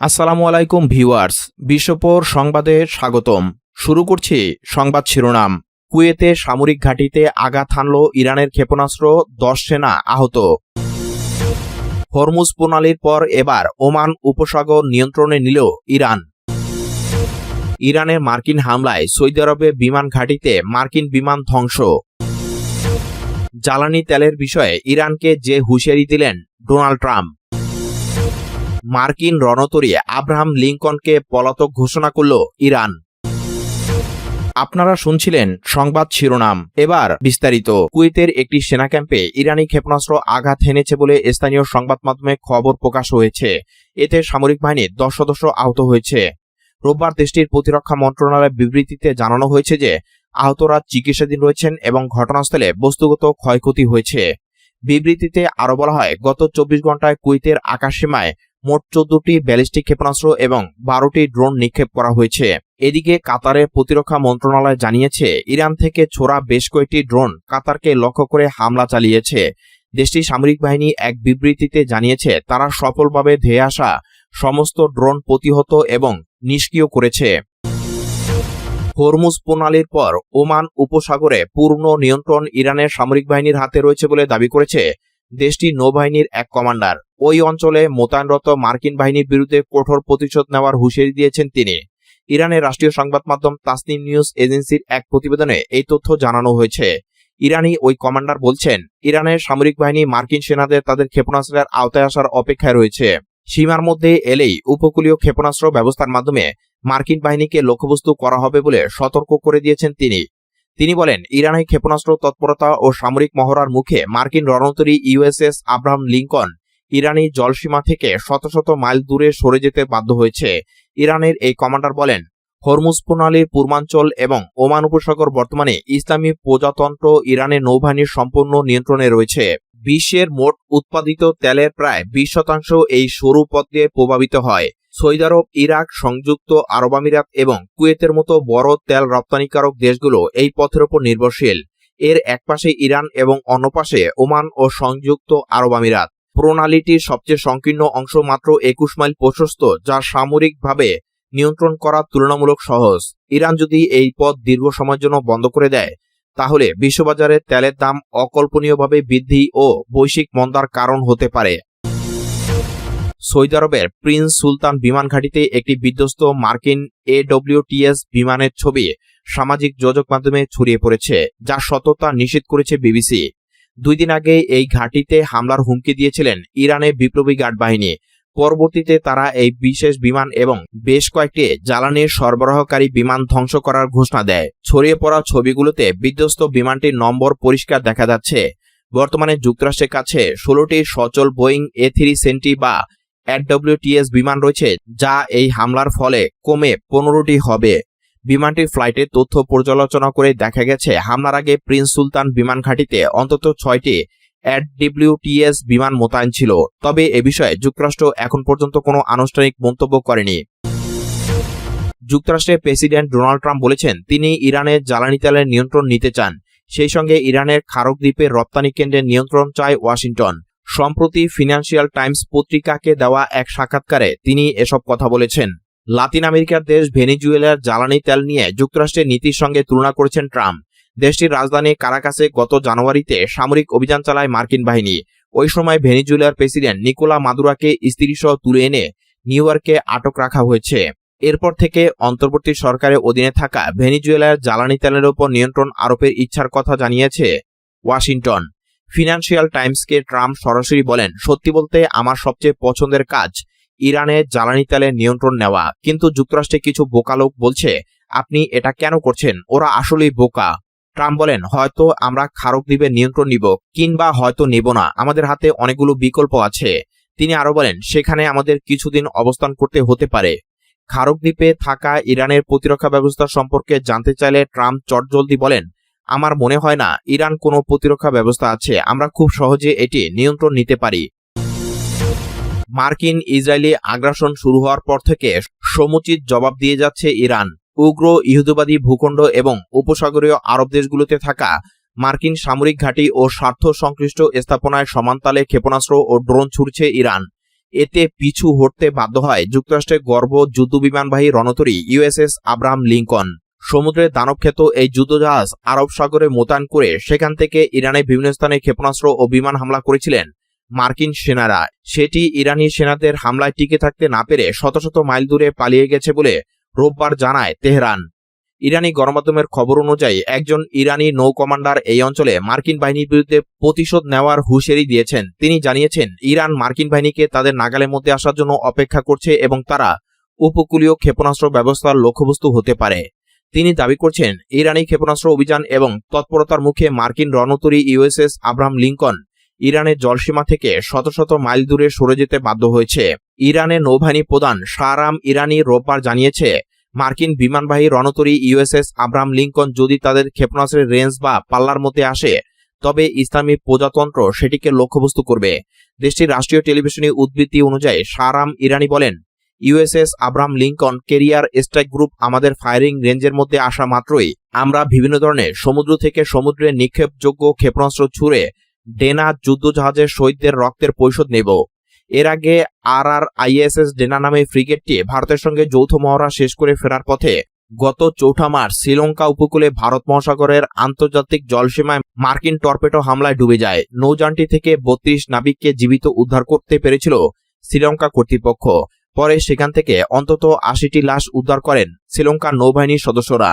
আসসালামু আলাইকুম ভিউয়ার্স, বিশ্বপর সংবাদে স্বাগতম। শুরু করছি সংবাদ শিরোনাম। কুয়েতে সামরিক ঘাঁটিতে আঘাত হানল ইরানের ক্ষেপণাস্ত্র, 10 সেনা আহত। হরমুজ প্রণালীর পর এবার ওমান উপসাগর নিয়ন্ত্রণে নিল ইরান। ইরানের মার্কিন হামলায় সৌদি আরবে বিমান ঘাঁটিতে মার্কিন বিমান ধ্বংস। জ্বালানি তেলের বিষয়ে ইরানকে যে হুঁশিয়ারি দিলেন ডোনাল্ড ট্রাম্প। মার্কিন রণতরী আব্রাহাম লিঙ্কনকে পলাতক ঘোষণা করল ইরান। আপনারা শুনছিলেন সংবাদ শিরোনাম, এবার বিস্তারিত। কুয়েতের একটি সেনা ক্যাম্পে ইরানি ক্ষেপণাস্ত্র আঘাত হেনেছে বলে স্থানীয় সংবাদ মাধ্যমে খবর প্রকাশ হয়েছে। এতে সামরিক বাহিনীর 10 সদস্য আহত হয়েছে। রোববার দেশটির প্রতিরক্ষা মন্ত্রণালয়ের বিবৃতিতে জানানো হয়েছে যে আহতরা চিকিৎসাধীন রয়েছেন এবং ঘটনাস্থলে বস্তুগত ক্ষয়ক্ষতি হয়েছে। বিবৃতিতে আরও বলা হয়, গত 24 ঘন্টায় কুয়েতের আকাশসীমায় মোট 14টি ব্যালিস্টিক ক্ষেপণাস্ত্র এবং 12টি ড্রোন নিক্ষেপ করা হয়েছে। এদিকে কাতারের প্রতিরক্ষা মন্ত্রণালয় জানিয়েছে, ইরান থেকে ছোড়া বেশ কয়েকটি ড্রোন কাতারকে লক্ষ্য করে হামলা চালিয়েছে। দেশটির সামরিক বাহিনী এক বিবৃতিতে জানিয়েছে, তারা সফলভাবে ধেয়ে আসা সমস্ত ড্রোন প্রতিহত এবং নিষ্ক্রিয় করেছে। হরমুজ প্রণালীর পর ওমান উপসাগরে পূর্ণ নিয়ন্ত্রণ ইরানের সামরিক বাহিনীর হাতে রয়েছে বলে দাবি করেছে দেশটির নৌবাহিনীর এক কমান্ডার। ওই অঞ্চলে মোতায়েনরত মার্কিন বাহিনীর বিরুদ্ধে কঠোর প্রতিশোধ নেওয়ার হুঁশিয়ারি দিয়েছেন তিনি। ইরানের রাষ্ট্রীয় সংবাদ মাধ্যম তাসনিম নিউজ এজেন্সির এক প্রতিবেদনে এই তথ্য জানানো হয়েছে। ইরানি ওই কমান্ডার বলছেন, ইরানের সামরিক বাহিনী মার্কিন সেনাদের তাদের ক্ষেপণাস্ত্রের আওতায় আসার অপেক্ষায় রয়েছে। সীমার মধ্যে এলেই উপকূলীয় ক্ষেপণাস্ত্র ব্যবস্থার মাধ্যমে মার্কিন বাহিনীকে লক্ষ্যবস্তু করা হবে বলে সতর্ক করে দিয়েছেন তিনি বলেন, ইরানের ক্ষেপণাস্ত্র তৎপরতা ও সামরিক মহড়ার মুখে মার্কিন রণতরী ইউএসএস আব্রাহাম লিঙ্কন ইরানি জলসীমা থেকে শত শত মাইল দূরে সরে যেতে বাধ্য হয়েছে। ইরানের এই কমান্ডার বলেন, হরমুজ প্রণালীর পূর্বাঞ্চল এবং ওমান উপসাগর বর্তমানে ইসলামী প্রজাতন্ত্র ইরানের নৌবাহিনীর সম্পূর্ণ নিয়ন্ত্রণে রয়েছে। বিশ্বের মোট উৎপাদিত তেলের প্রায় 20% এই সরু পথ দিয়ে প্রভাবিত হয়। সৌদি আরব, ইরাক, সংযুক্ত আরব আমিরাত এবং কুয়েতের মতো বড় তেল রপ্তানিকারক দেশগুলো এই পথের উপর নির্ভরশীল। এর এক পাশে ইরান এবং অন্য পাশে ওমান ও সংযুক্ত আরব আমিরাত। প্রণালীটির সবচেয়ে সংকীর্ণ অংশ মাত্র 21 মাইল প্রশস্ত, যা সামরিকভাবে নিয়ন্ত্রণ করা তুলনামূলক সহজ। ইরান যদি এই পথ দীর্ঘ সময়ের জন্য বন্ধ করে দেয়, তাহলে বিশ্ববাজারে তেলের দাম অকল্পনীয়ভাবে বৃদ্ধি ও বৈশ্বিক মন্দার কারণ হতে পারে। সৌদি আরবের প্রিন্স সুলতান বিমান ঘাঁটিতে একটি বিধ্বস্ত মার্কিন AWTS বিমানের ছবি সামাজিক যোগাযোগ মাধ্যমে ছড়িয়ে পড়েছে, যার সত্যতা নিশ্চিত করেছে বিবিসি। 2 দিন আগে এই ঘাঁটিতে হামলার হুমকি দিয়েছিলেন ইরানের বিপ্লবী গার্ড বাহিনী। পরবর্তীতে তারা এই বিশেষ বিমান এবং বেশ কয়েকটি জ্বালানির সরবরাহকারী বিমান ধ্বংস করার ঘোষণা দেয়। ছড়িয়ে পড়া ছবিগুলোতে বিধ্বস্ত বিমানটির নম্বর পরিষ্কার দেখা যাচ্ছে। বর্তমানে যুক্তরাষ্ট্রের কাছে 16টি সচল বোয়িং A320 বা AWTS বিমান রয়েছে, যা এই হামলার ফলে কমে 15টি হবে। বিমানটির ফ্লাইটের তথ্য পর্যালোচনা করে দেখা গেছে, হামলার আগে প্রিন্স সুলতান বিমান ঘাঁটিতে অন্তত 6টি AWTS বিমান মোতায়েন ছিল। তবে এ বিষয়ে যুক্তরাষ্ট্র এখন পর্যন্ত কোনো আনুষ্ঠানিক মন্তব্য করেনি। যুক্তরাষ্ট্রের প্রেসিডেন্ট ডোনাল্ড ট্রাম্প বলেছেন, তিনি ইরানের জ্বালানি তেলের নিয়ন্ত্রণ নিতে চান। সেই সঙ্গে ইরানের খারক দ্বীপের রপ্তানি কেন্দ্রের নিয়ন্ত্রণ চায় ওয়াশিংটন। সম্প্রতি ফিনান্সিয়াল টাইমস পত্রিকাকে দেওয়া এক সাক্ষাৎকারে তিনি এসব কথা বলেছেন। লাতিন আমেরিকার দেশ ভেনেজুয়েলার জ্বালানি তেল নিয়ে যুক্তরাষ্ট্রের নীতির সঙ্গে তুলনা করেছেন ট্রাম্প। দেশটির রাজধানী কারাকাসে গত জানুয়ারিতে সামরিক অভিযান চালায় মার্কিন বাহিনী। ওই সময় ভেনেজুয়েলার প্রেসিডেন্ট নিকোলা মাদুরাকে স্ত্রীসহ তুলে এনে নিউ ইয়র্কে আটক রাখা হয়েছে। এরপর থেকে অন্তর্বর্তী সরকারের অধীনে থাকা ভেনেজুয়েলার জ্বালানি তেলের উপর নিয়ন্ত্রণ আরোপের ইচ্ছার কথা জানিয়েছে ওয়াশিংটন। ফিনান্সিয়াল টাইমসকে ট্রাম্প সরাসরি বলেন, সত্যি বলতে আমার সবচেয়ে পছন্দের কাজ ইরানের জ্বালানি তেলের নিয়ন্ত্রণ নেওয়া। কিন্তু যুক্তরাষ্ট্রে কিছু বোকা লোক বলছে, আপনি এটা কেন করছেন? ওরা আসলেই বোকা। ট্রাম্প বলেন, হয়তো আমরা খারক দ্বীপের নিয়ন্ত্রণ নিব, কিংবা হয়তো নেব না। আমাদের হাতে অনেকগুলো বিকল্প আছে। তিনি আরো বলেন, সেখানে আমাদের কিছুদিন অবস্থান করতে হতে পারে। খারক দ্বীপে থাকা ইরানের প্রতিরক্ষা ব্যবস্থা সম্পর্কে জানতে চাইলে ট্রাম্প চটজলদি বলেন, আমার মনে হয় না ইরান কোনো প্রতিরক্ষা ব্যবস্থা আছে। আমরা খুব সহজে এটি নিয়ন্ত্রণ নিতে পারি। মার্কিন ইসরায়েলি আগ্রাসন শুরু হওয়ার পর থেকে সমুচিত জবাব দিয়ে যাচ্ছে ইরান। উগ্র ইহুদিবাদী ভূখণ্ড এবং উপসাগরীয় আরব দেশগুলোতে থাকা মার্কিন সামরিক ঘাঁটি ও স্বার্থ সংশ্লিষ্ট স্থাপনায় সমান্তালে ক্ষেপণাস্ত্র ও ড্রোন ছুড়ছে ইরান। এতে পিছু হটতে বাধ্য হয় যুক্তরাষ্ট্রের গর্ব যুদ্ধবিমানবাহী রণতরী ইউএসএস আব্রাহাম লিঙ্কন। সমুদ্রে দানবখ্যাত এই যুদ্ধজাহাজ আরব সাগরে মোতায়েন করে সেখান থেকে ইরানের বিভিন্ন স্থানে ক্ষেপণাস্ত্র ও বিমান হামলা করেছিলেন মার্কিন সেনারা। সেটি ইরানি সেনাদের হামলায় টিকে থাকতে না পেরে শত শত মাইল দূরে পালিয়ে গেছে বলে রোববার জানায় তেহরান। ইরানি গণমাধ্যমের খবর অনুযায়ী একজন ইরানি নৌ কমান্ডার এই অঞ্চলে মার্কিন বাহিনীর বিরুদ্ধে প্রতিশোধ নেওয়ার হুঁশিয়ারি দিয়েছেন। তিনি জানিয়েছেন, ইরান মার্কিন বাহিনীকে তাদের নাগালের মধ্যে আসার জন্য অপেক্ষা করছে এবং তারা উপকূলীয় ক্ষেপণাস্ত্র ব্যবস্থার লক্ষ্যবস্তু হতে পারে। তিনি দাবি করছেন, ইরানি ক্ষেপণাস্ত্র অভিযান এবং তৎপরতার মুখে মার্কিন রণতরী ইউএসএস আব্রাহাম লিঙ্কন ইরানের জলসীমা থেকে শত শত মাইল দূরে সরে যেতে বাধ্য হয়েছে। ইরানের নৌবাহিনী প্রধান শাহরাম ইরানি রোববার জানিয়েছে, মার্কিন বিমানবাহী রণতরী ইউএসএস আব্রাহাম লিঙ্কন যদি তাদের ক্ষেপণাস্ত্রের রেঞ্জ বা পাল্লার মধ্যে আসে তবে ইসলামী প্রজাতন্ত্র সেটিকে লক্ষ্যবস্তু করবে। দেশটির রাষ্ট্রীয় টেলিভিশনে উদ্ধৃতি অনুযায়ী শাহরাম ইরানি বলেন, USS Abraham Lincoln career strike group আমাদের ফায়ারিং রেঞ্জের মধ্যে আসা মাত্রই আমরা বিভিন্ন ধরনের সমুদ্র থেকে সমুদ্রে নিক্ষেপযোগ্য ক্ষেপণাস্ত্র ছুড়ে ডেনা যুদ্ধজাহাজের শহীদদের রক্তের পরিশোধ নেব। এর আগে আইএসএস ডেনা নামে ফ্রিগেটটি ভারতের সঙ্গে যৌথ মহড়া শেষ করে ফেরার পথে গত ৪ মার্চ শ্রীলঙ্কা উপকূলে ভারত মহাসাগরের আন্তর্জাতিক জলসীমায় মার্কিন টর্পেডো হামলায় ডুবে যায়। নৌযানটি থেকে ৩২ নাবিককে জীবিত উদ্ধার করতে পেরেছিল শ্রীলঙ্কা কর্তৃপক্ষ। পরে সেখান থেকে অন্তত ৮০টি লাশ উদ্ধার করেন শ্রীলঙ্কার নৌবাহিনীর সদস্যরা।